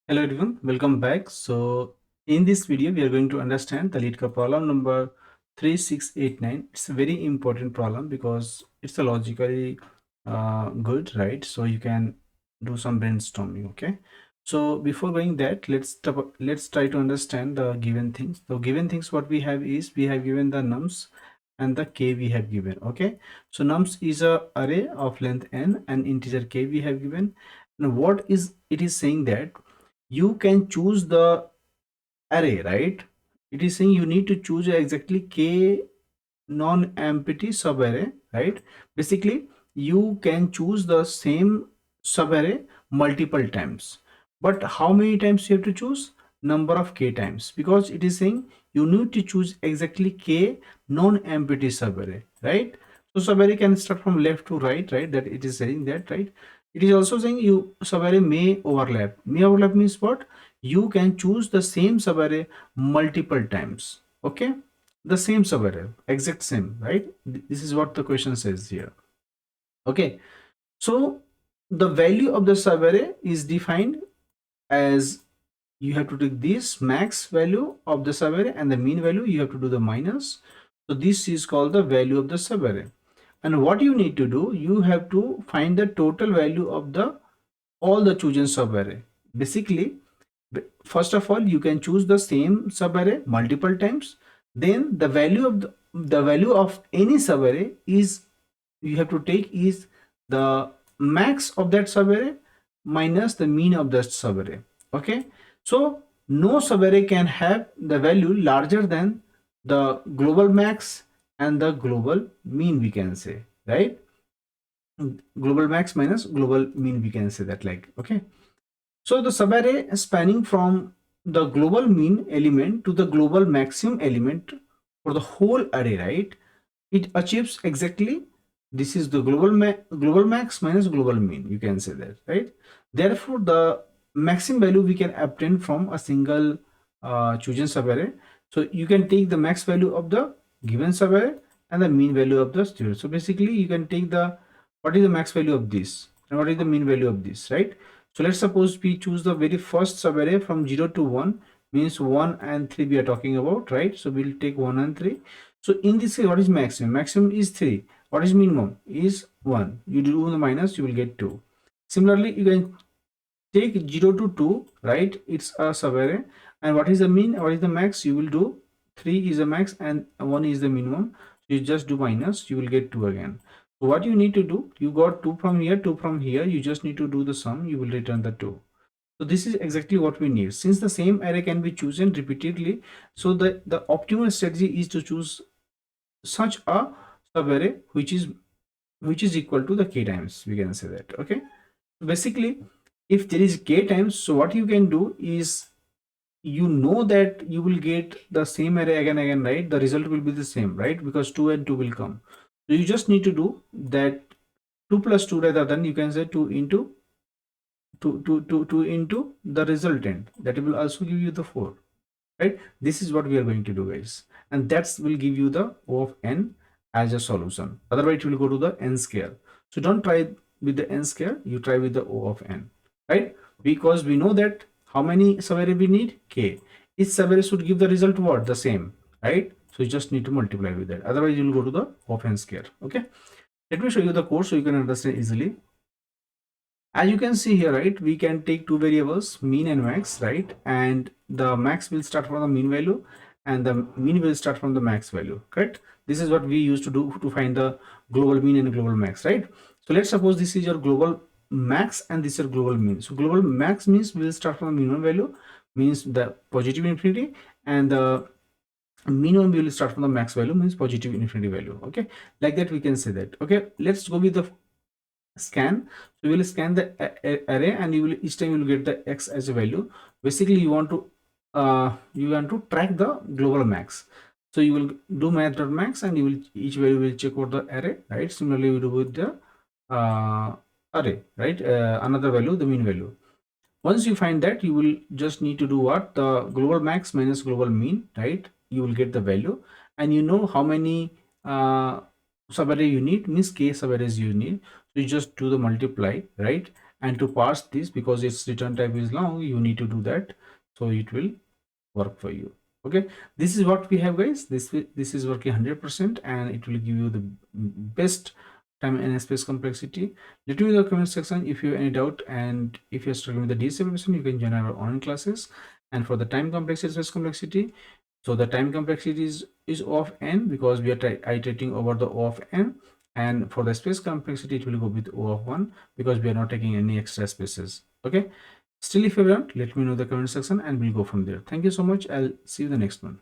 Hello everyone, welcome back. So in this video, we are going to understand the Leetcode problem number 3689. It's a very important problem because it's a logically good, right? So you can do some brainstorming, okay? So before going that, let's try to understand the given things. The given things what we have is we have given the nums and the k we have given, okay? So nums is a array of length n and integer k we have given. And what is it is saying that you can choose the array, right? It is saying you need to choose exactly k non-empty subarray, right? Basically you can choose the same subarray multiple times, but how many times you have to choose? Number of k times, because it is saying you need to choose exactly k non-empty subarray, right? So subarray can start from left to right, right? That it is saying that, right? It is also saying you subarray may overlap. May overlap means what? You can choose the same subarray multiple times, okay? The same subarray, exact same, right? This is what the question says here, okay? So the value of the subarray is defined as you have to take this max value of the subarray and the mean value you have to do the minus. So this is called the value of the subarray. And what you need to do, you have to find the total value of the all the chosen subarray. Basically, first of all, you can choose the same subarray multiple times. Then the value of the value of any subarray is you have to take is the max of that subarray minus the mean of that subarray, okay? So no subarray can have the value larger than the global max and the global mean, we can say, right? Global max minus global mean, we can say that, like, okay? So the subarray spanning from the global mean element to the global maximum element for the whole array, right? It achieves exactly, this is the global max minus global mean, you can say that, right? Therefore the maximum value we can obtain from a single chosen subarray. So you can take the max value of the given subarray and the mean value of the student. So basically you can take the what is the max value of this and what is the mean value of this, right? So let's suppose we choose the very first subarray from 0 to 1, means 1 and 3 we are talking about, right? So we'll take 1 and 3. So in this case, what is maximum? Maximum is 3. What is minimum? Is 1. You do the minus, you will get 2. Similarly, you can take 0 to 2, right? It's a subarray. And what is the mean? What is the max? You will do 3 is the max and 1 is the minimum. So you just do minus, you will get 2 again. So what you need to do, you got 2 from here, 2 from here. You just need to do the sum, you will return the 2. So this is exactly what we need. Since the same array can be chosen repeatedly, so the optimal strategy is to choose such a subarray which is equal to the k times, we can say that, okay? Basically, if there is k times, so what you can do is you know that you will get the same array again, right? The result will be the same, right? Because 2 and 2 will come. So you just need to do that 2 plus 2, rather than you can say 2 into 2 into the resultant, that will also give you the 4, right? This is what we are going to do, guys, and that's will give you the O of n as a solution. Otherwise you will go to the n square. So don't try with the n square, you try with the O of n, right? Because we know that how many subarray we need? K. Each subarray should give the result what? The same, right? So you just need to multiply with that. Otherwise you will go to the O of n square, okay? Let me show you the code so you can understand easily. As you can see here, right, we can take two variables, mean and max, right? And the max will start from the mean value and the mean will start from the max value, correct? This is what we used to do to find the global mean and global max, right? So let's suppose this is your global max and this is your global mean. So global max means we will start from the minimum value, means the positive infinity, and the minimum will start from the max value, means positive infinity value, okay? Like that we can say that, okay? Let's go with the scan. So you will scan the array and you will each time you will get the x as a value. Basically you want to track the global max. So you will do math.max and you will each value will check out the array, right? Similarly we do with the array, right? Another value, the mean value. Once you find that, you will just need to do what? The global max minus global mean, right? You will get the value and you know how many subarray you need, means k subarrays you need. So you just do the multiply, right? and to parse this, because its return type is long, you need to do that, so it will work for you. Okay, this is what we have, guys. This is working 100%, and it will give you the best time and space complexity. Let me know in the comment section if you have any doubt, and if you're struggling with the DSA preparation, you can join our online classes. And for the time complexity, space complexity, so the time complexity is O of n, because we are iterating over the O of n, and for the space complexity it will go with O of 1, because we are not taking any extra spaces. Okay, still if you want, let me know in the comment section and we'll go from there. Thank you so much. I'll see you in the next one.